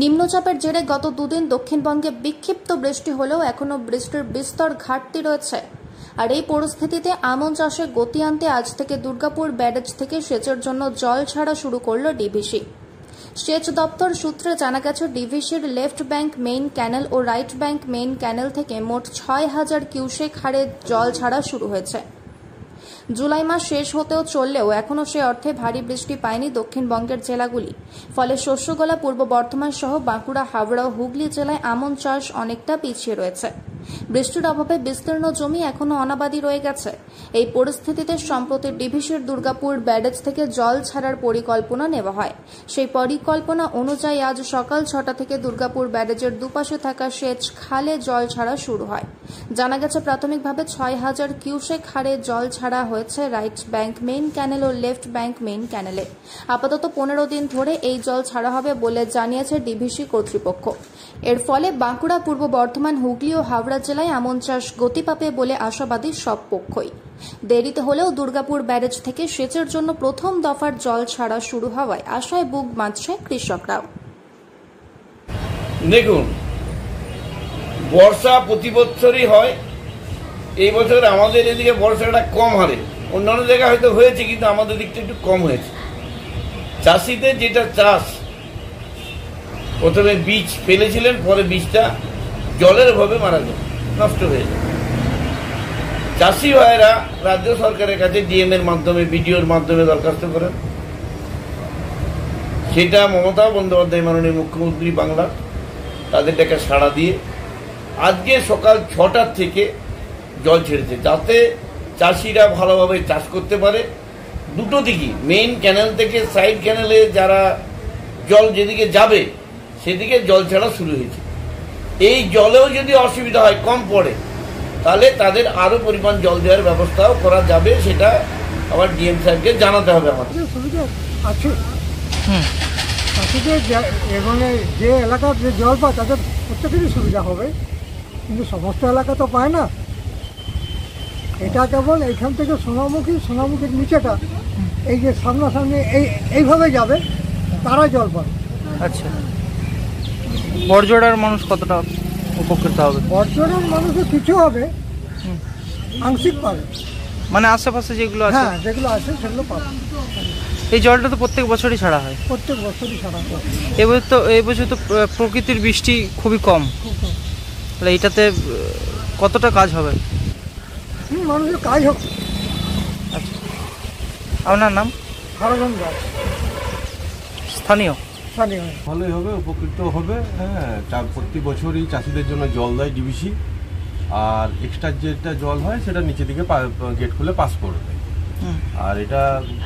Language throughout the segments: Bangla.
নিম্নচাপের জেরে গত দুদিন দক্ষিণবঙ্গে বিক্ষিপ্ত বৃষ্টি হলেও এখনও বৃষ্টির বিস্তর ঘাটতি রয়েছে। আর এই পরিস্থিতিতে আমন চাষে গতি আনতে আজ থেকে দুর্গাপুর ব্যারেজ থেকে সেচের জন্য জল ছাড়া শুরু করল ডিভিসি। সেচ দপ্তর সূত্রে জানা গেছে, ডিভিসির লেফট ব্যাংক মেইন ক্যানেল ও রাইট ব্যাংক মেইন ক্যানেল থেকে মোট ৬,০০০ কিউসেক হারে জল ছাড়া শুরু হয়েছে। জুলাই মাস শেষ হতেও চললেও এখনও সে অর্থে ভারী বৃষ্টি পায়নি দক্ষিণবঙ্গের জেলাগুলি। ফলে শস্যগোলা পূর্ব বর্ধমান সহ বাঁকুড়া, হাওড়া ও হুগলি জেলায় আমন চাষ অনেকটা পিছিয়ে রয়েছে। বৃষ্টির অভাবে বিস্তীর্ণ জমি এখনও অনাবাদি রয়ে গেছে। এই পরিস্থিতিতে সম্প্রতি ডিভিসির দুর্গাপুর ব্যারেজ থেকে জল ছাড়ার পরিকল্পনা নেওয়া হয়। সেই পরিকল্পনা অনুযায়ী আজ সকাল ৬টা থেকে দুর্গাপুর ব্যারেজের দুপাশে থাকা সেচ খালে জল ছাড়া শুরু হয়। জানা গেছে, প্রাথমিকভাবে ৬,০০০ কিউসেক হারে জল ছাড়া হয়েছে রাইট ব্যাংক মেইন ক্যানেল ও লেফট ব্যাংক মেইন ক্যানেলে। আপাতত ১৫ দিন ধরে এই জল ছাড়া হবে বলে জানিয়েছে ডিভিসি কর্তৃপক্ষ। এর ফলে বাঁকুড়া, পূর্ব বর্ধমান, হুগলি ও হাওড়া জেলায় আমন চাষ গতি পাবে বলে আশাবাদী সব পক্ষই। দেরিতে হলেও দুর্গাপুর ব্যারেজ থেকে সেচের জন্য প্রথম দফার জল ছাড়া শুরু হওয়ায় আশায় বুক বাঁধছে কৃষকরাও। দেখুন, বর্ষা প্রতি বছরই হয়। এই বছর আমাদের এদিকে বর্ষাটা কম হারে, অন্যান্য জায়গায় হয়তো হয়েছে, কিন্তু আমাদের দিকটা একটু কম হয়েছে। চাষিদের যেটা চাষ, প্রথমে বীজ ফেলেছিলেন, পরে বীজটা জলের অভাবে মারা যায়, নষ্ট হয়ে যায়। চাষি ভাইয়েরা রাজ্য সরকারের কাছে ডিএম এর মাধ্যমে, বিডিওর মাধ্যমে দরখাস্ত করেন। সেটা মমতা বন্দ্যোপাধ্যায় মাননীয় মুখ্যমন্ত্রী বাংলা তাদের টাকা সাড়া দিয়ে আজকে সকাল ৬টার থেকে জল ছেড়েছে, যাতে চাষিরা ভালোভাবে চাষ করতে পারে। দুটো দিকই, মেইন ক্যানেল থেকে সাইড ক্যানেলে যারা জল যেদিকে যাবে সেদিকে জল ছাড়া শুরু হয়েছে। এই জলেও যদি অসুবিধা হয়, কম পড়ে, তাহলে তাদের আরো পরিমাণ জল দেওয়ার ব্যবস্থাও করা যাবে। সেটা আবার ডিএম সাহেবকে জানাতে হবে। আমাদের সুবিধা আছে, চাষিদের মানে যে এলাকার যে জল পায় তাদের প্রত্যেকেরই সুবিধা হবে, কিন্তু সমস্ত এলাকা তো পায় না। এটা কেবল এইখান থেকে সোনামুখীর নিচেটা, এই যে সামনাসামনি এইভাবে যাবে, তারা জল পাবে। আচ্ছা, বড়জোড়ার মানুষ কতটা উপকৃত হবে? বড়জোড়ার মানুষের কিছু হবে, আংশিক পাবে, মানে আশেপাশে যেগুলো আছে, হ্যাঁ যেগুলো আছে সেগুলো পাবে। এই জলটা তো প্রত্যেক বছরই ছাড়া হয়। প্রত্যেক বছরই ছাড়া হয়। এই বছর তো প্রকৃতির বৃষ্টি খুবই কম, তাহলে এইটাতে কতটা কাজ হবে? মানুষের কাজ হোক। আচ্ছা, আপনার নাম? হারাধন দাস, স্থানীয়। ভালোই হবে, উপকৃত হবে। হ্যাঁ, প্রতি বছরই চাষিদের জন্য জল দেয় ডিভিসি, আর এক্সট্রা যেটা জল হয় সেটা নিচে দিকে গেট খুলে পাস করে দেয়। আর এটা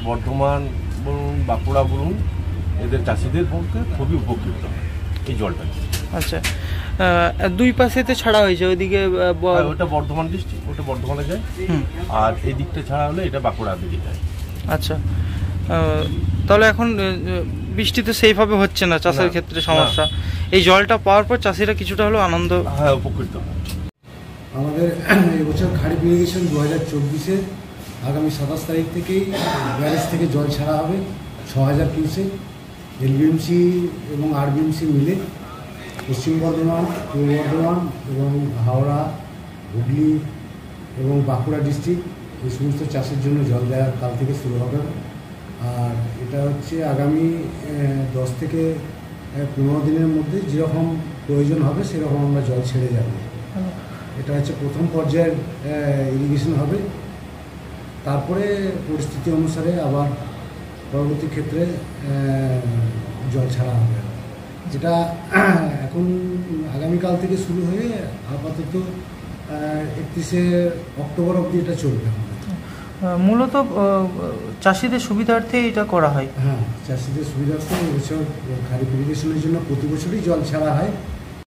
বর্ধমান বলুন, বাঁকুড়া বলুন, এদের চাষিদের পক্ষে খুবই উপকৃত হয় এই জলটা। আচ্ছা, দুই পাশেতে ছাড়া হয়েছে, ওইদিকে ওটা বর্ধমান ডিস্ট্রিক্ট, ওটা বর্ধমানে যায়, আর এই দিকটা ছাড়া হলে এটা বাঁকুড়া দিকে যায়। আচ্ছা, তাহলে এখন বৃষ্টি তো সেইভাবে হচ্ছে না, চাষের ক্ষেত্রে সমস্যা। এই জলটা পাওয়ার পর চাষিরা কিছুটা হলেও আনন্দ, হ্যাঁ, উপকৃত হয়। আমাদের এবছর খারিফ ইরিগেশন 2024-এ আগামী 27 তারিখ থেকেই ব্যারেজ থেকে জল ছাড়া হবে ৬,০০০ কিউসেক। এলবিএমসি এবং আরবিএমসি মিলে পশ্চিম বর্ধমান, পূর্ব বর্ধমান এবং হাওড়া, হুগলি এবং বাঁকুড়া ডিস্ট্রিক্ট, এই সমস্ত চাষের জন্য জল দেওয়া কাল থেকে শুরু হবে। আর এটা হচ্ছে আগামী 10 থেকে 15 দিনের মধ্যে যেরকম প্রয়োজন হবে সেরকম আমরা জল ছেড়ে যাব। এটা হচ্ছে প্রথম পর্যায়ের ইরিগেশন হবে, তারপরে পরিস্থিতি অনুসারে আবার পরবর্তী ক্ষেত্রে জল ছাড়া হবে। যেটা এখন আগামীকাল থেকে শুরু হয়ে আপাতত 31শে অক্টোবর অবধি এটা চলবে। মূলত চাষিদের সুবিধার্থে এটা করা হয়। হ্যাঁ, চাষিদের সুবিধার্থে এবছর খারিফ ইরিগেশনের জন্য প্রতি বছরই জল ছাড়া হয়।